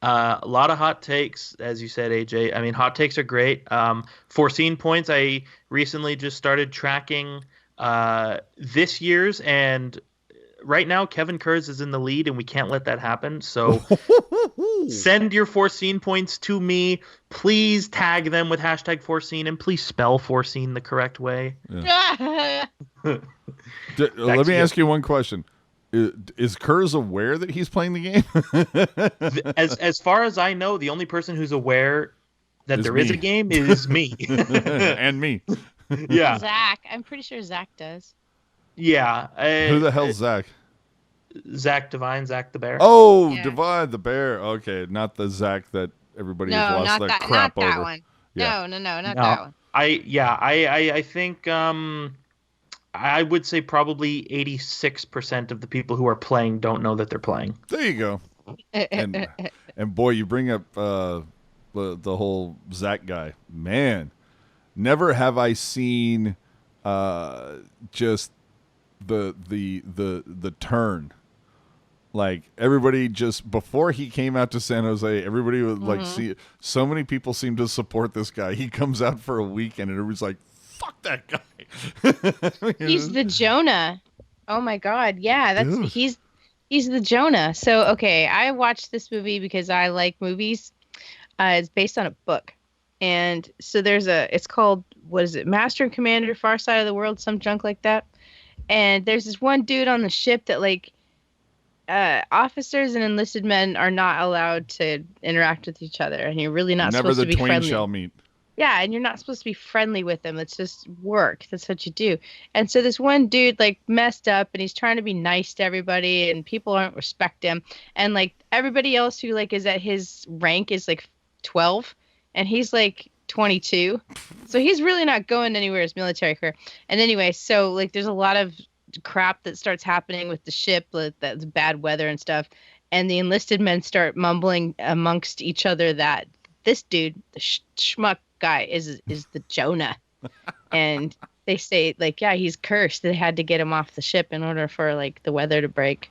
A lot of hot takes, as you said, AJ. I mean, hot takes are great. Foreseen points, I recently just started tracking this year's, and right now Kevin Kurz is in the lead, and we can't let that happen. So send your foreseen points to me. Please tag them with #foreseen, and please spell foreseen the correct way. Yeah. Let me ask you one question. Is Kurz aware that he's playing the game? as far as I know, the only person who's aware that there is a game is me. And me. Yeah. Zach. I'm pretty sure Zach does. Yeah. Who the hell's Zach? Zach Devine, Zach the Bear. Oh, yeah. Devine the Bear. Okay, not the Zach that everybody has lost their crap over. Not that one. Yeah. No, not that one. I think I would say probably 86% of the people who are playing don't know that they're playing. There you go. And boy, you bring up the whole Zack Guy. Man, never have I seen just the turn. Like, everybody just, before he came out to San Jose, everybody would like see, so many people seem to support this guy. He comes out for a weekend and everybody's like, fuck that guy. He's the Jonah. Oh my God. Yeah, he's the Jonah. So, okay, I watched this movie because I like movies. It's based on a book. And so it's called, what is it? Master and Commander, Far Side of the World, some junk like that. And there's this one dude on the ship that, like, officers and enlisted men are not allowed to interact with each other, and you're really not supposed to be friendly. Never the twain shall meet. Yeah, and you're not supposed to be friendly with them. It's just work. That's what you do. And so this one dude, like, messed up, and he's trying to be nice to everybody, and people don't respect him. And, like, everybody else who, like, is at his rank is, like, 12, and he's, like, 22. So he's really not going anywhere his military career. And anyway, so, like, there's a lot of crap that starts happening with the ship, that's bad weather and stuff, and the enlisted men start mumbling amongst each other that this dude, the schmuck guy, is the Jonah. And they say, like, yeah, he's cursed. They had to get him off the ship in order for, like, the weather to break.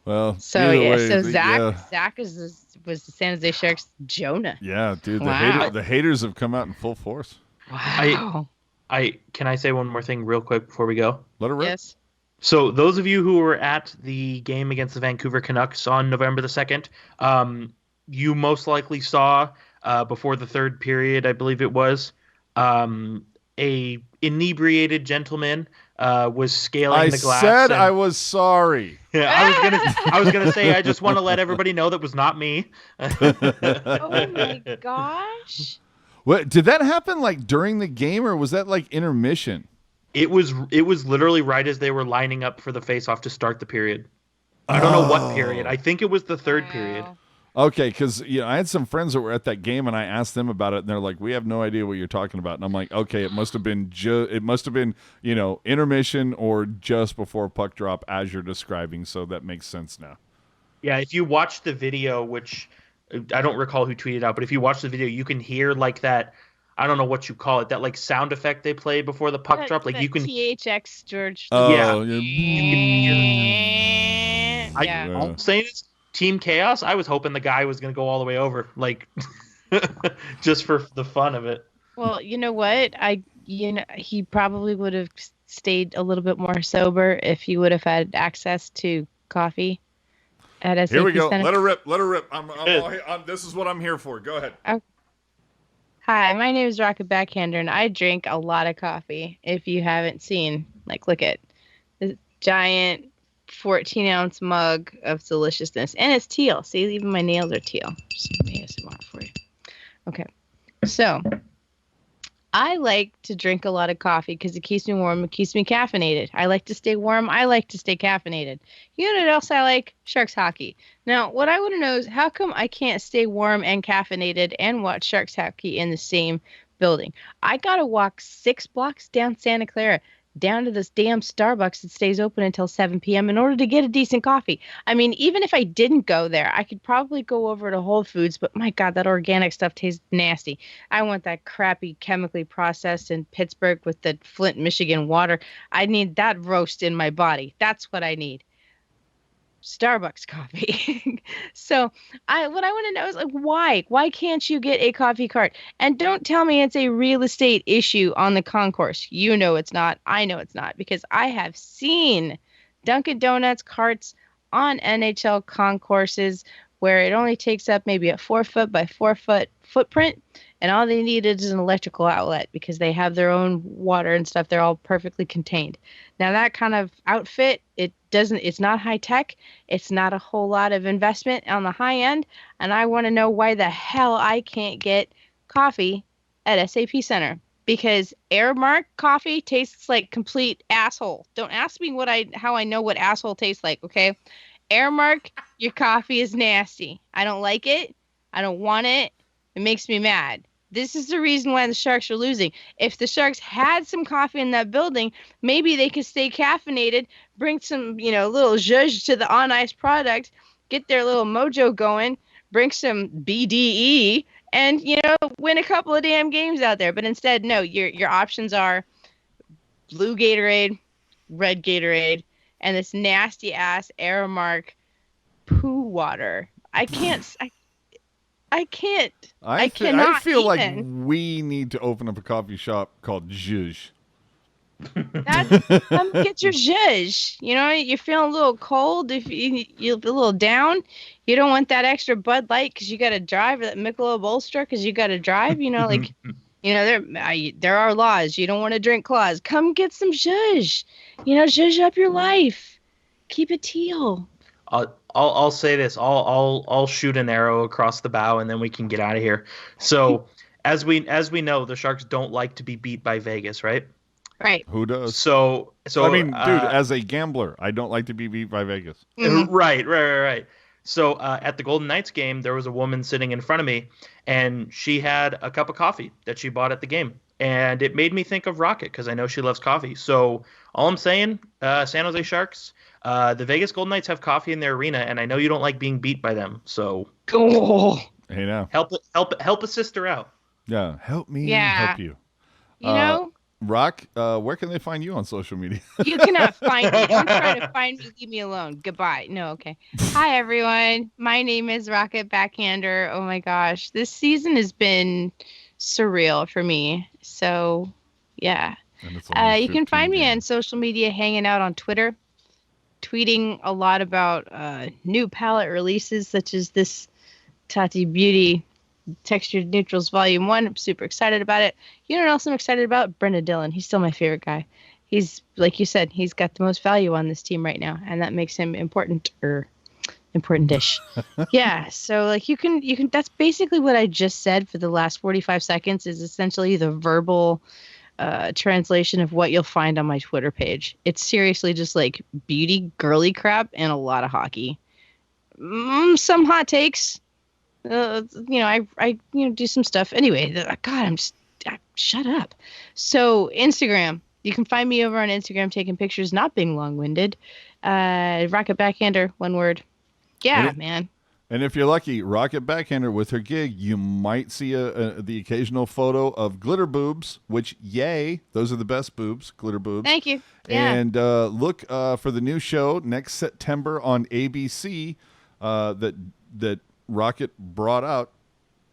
Well, so yeah, way, so Zach was the San Jose Sharks Jonah. Yeah, dude, the haters have come out in full force. Wow. Can I say one more thing real quick before we go? Let it rip. Yes. So those of you who were at the game against the Vancouver Canucks on November the 2nd, you most likely saw before the third period, I believe it was, a inebriated gentleman was scaling the glass. I said I was sorry. Yeah, I was gonna say I just want to let everybody know that was not me. Oh my gosh. What, did that happen like during the game, or was that like intermission? It was literally right as they were lining up for the face-off to start the period. I don't know what period. I think it was the third period. Okay, because I had some friends that were at that game, and I asked them about it, and they're like, "We have no idea what you're talking about." And I'm like, "Okay, it must have been intermission or just before puck drop, as you're describing." So that makes sense now. Yeah, if you watch the video, which I don't recall who tweeted out, but if you watch the video, you can hear like that. I don't know what you call it. That like sound effect they play before the puck drop. Like you can THX George. Oh, yeah. Yeah. I'm saying it's Team Chaos. I was hoping the guy was going to go all the way over, like just for the fun of it. Well, you know what? He probably would have stayed a little bit more sober if he would have had access to coffee at SAP Here we go. Center. Let her rip. Let her rip. This is what I'm here for. Go ahead. Hi, my name is Rocket Backhander, and I drink a lot of coffee. If you haven't seen, look at this giant 14-ounce mug of deliciousness. And it's teal. See, even my nails are teal. Just give me ASMR for you. Okay. So, I like to drink a lot of coffee because it keeps me warm. It keeps me caffeinated. I like to stay warm. I like to stay caffeinated. You know what else I like? Sharks hockey. Now, what I want to know is how come I can't stay warm and caffeinated and watch Sharks hockey in the same building? I got to walk 6 blocks down Santa Clara, down to this damn Starbucks that stays open until 7 p.m. in order to get a decent coffee. I mean, even if I didn't go there, I could probably go over to Whole Foods, but my God, that organic stuff tastes nasty. I want that crappy chemically processed in Pittsburgh with the Flint, Michigan water. I need that roast in my body. That's what I need. Starbucks coffee. So what I want to know is why can't you get a coffee cart? And don't tell me it's a real estate issue on the concourse. You know it's not. I know it's not, because I have seen Dunkin' Donuts carts on NHL concourses where it only takes up maybe a 4-foot by 4-foot footprint, and all they need is an electrical outlet because they have their own water and stuff. They're all perfectly contained. Now that kind of outfit, it's not high tech. It's not a whole lot of investment on the high end. And I want to know why the hell I can't get coffee at SAP Center, because Airmark coffee tastes like complete asshole. Don't ask me how I know what asshole tastes like. Okay. Airmark, your coffee is nasty. I don't like it. I don't want it. It makes me mad. This is the reason why the Sharks are losing. If the Sharks had some coffee in that building, maybe they could stay caffeinated, bring some, little zhuzh to the on-ice product, get their little mojo going, bring some BDE, and, win a couple of damn games out there. But instead, no, your options are blue Gatorade, red Gatorade, and this nasty-ass Aramark poo water. I can't. I feel like we need to open up a coffee shop called Zhuzh. Come get your zhuzh. You're feeling a little cold. If you're a little down, you don't want that extra Bud Light because you got to drive, or that Michelob Ultra because you got to drive. There are laws. You don't want to drink claws. Come get some zhuzh. Zhuzh up your life. Keep it teal. I'll say this. I'll shoot an arrow across the bow, and then we can get out of here. So, as we know, the Sharks don't like to be beat by Vegas, right? Right. Who does? So I mean, dude, as a gambler, I don't like to be beat by Vegas. Mm-hmm. Right. So at the Golden Knights game, there was a woman sitting in front of me, and she had a cup of coffee that she bought at the game, and it made me think of Rocket because I know she loves coffee. So all I'm saying, San Jose Sharks. The Vegas Golden Knights have coffee in their arena, and I know you don't like being beat by them. So, hey, now help a sister out. Yeah, help me help you. Rock, where can they find you on social media? You cannot find me. Don't try to find me. Leave me alone. Goodbye. No, okay. Hi, everyone. My name is Rocket Backhander. Oh, my gosh. This season has been surreal for me. So, yeah. You can find me on social media, hanging out on Twitter, tweeting a lot about new palette releases, such as this Tati Beauty Textured Neutrals Volume 1. I'm super excited about it. You know what else I'm excited about? Brendan Dillon. He's still my favorite guy. He's, like you said, he's got the most value on this team right now, and that makes him important-ish. Yeah, so you can that's basically what I just said for the last 45 seconds is essentially the verbal translation of what you'll find on my Twitter page. It's seriously just beauty, girly crap, and a lot of hockey. Some hot takes. I do some stuff. Anyway, God, shut up. So Instagram, you can find me over on Instagram taking pictures, not being long-winded. Rocket Backhander, one word. Yeah, man. And if you're lucky, Rocket Backhander with her gig, you might see the occasional photo of glitter boobs, which, yay, those are the best boobs, glitter boobs. Thank you. Yeah. And look for the new show next September on ABC that Rocket brought out,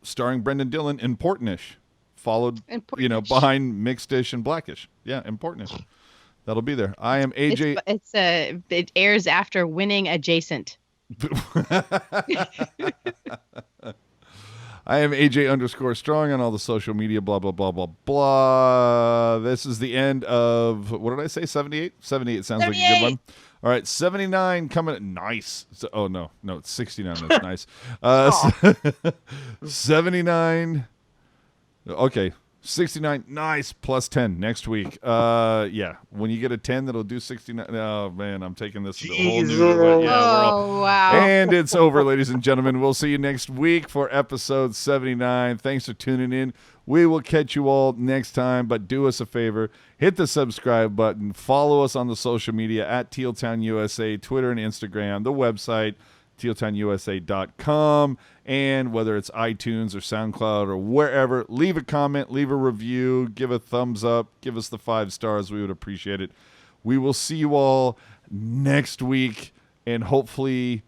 starring Brendan Dillon in Portnish, followed, behind Mixedish and Blackish. Yeah, in Portnish. That'll be there. I am AJ. It airs after Winning Adjacent. I am AJ_strong on all the social media, blah, blah, blah, blah, blah. This is the end of, what did I say, 78? 78 sounds 78. Like a good one. All right, 79 coming. Nice. Oh, no, it's 69. That's nice. 79. Okay. 69, nice, plus 10 next week. Yeah, when you get a 10, that'll do 69. Oh, man, I'm taking this to a whole new... Wow. And it's over, ladies and gentlemen. We'll see you next week for episode 79. Thanks for tuning in. We will catch you all next time, but do us a favor. Hit the subscribe button. Follow us on the social media at tealtownusa, Twitter and Instagram, the website, tealtownusa.com, and whether it's iTunes or SoundCloud or wherever, leave a comment, leave a review, give a thumbs up, give us the 5 stars. We would appreciate it. We will see you all next week, and hopefully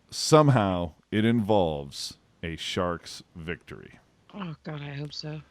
somehow it involves a Sharks victory. Oh, God, I hope so.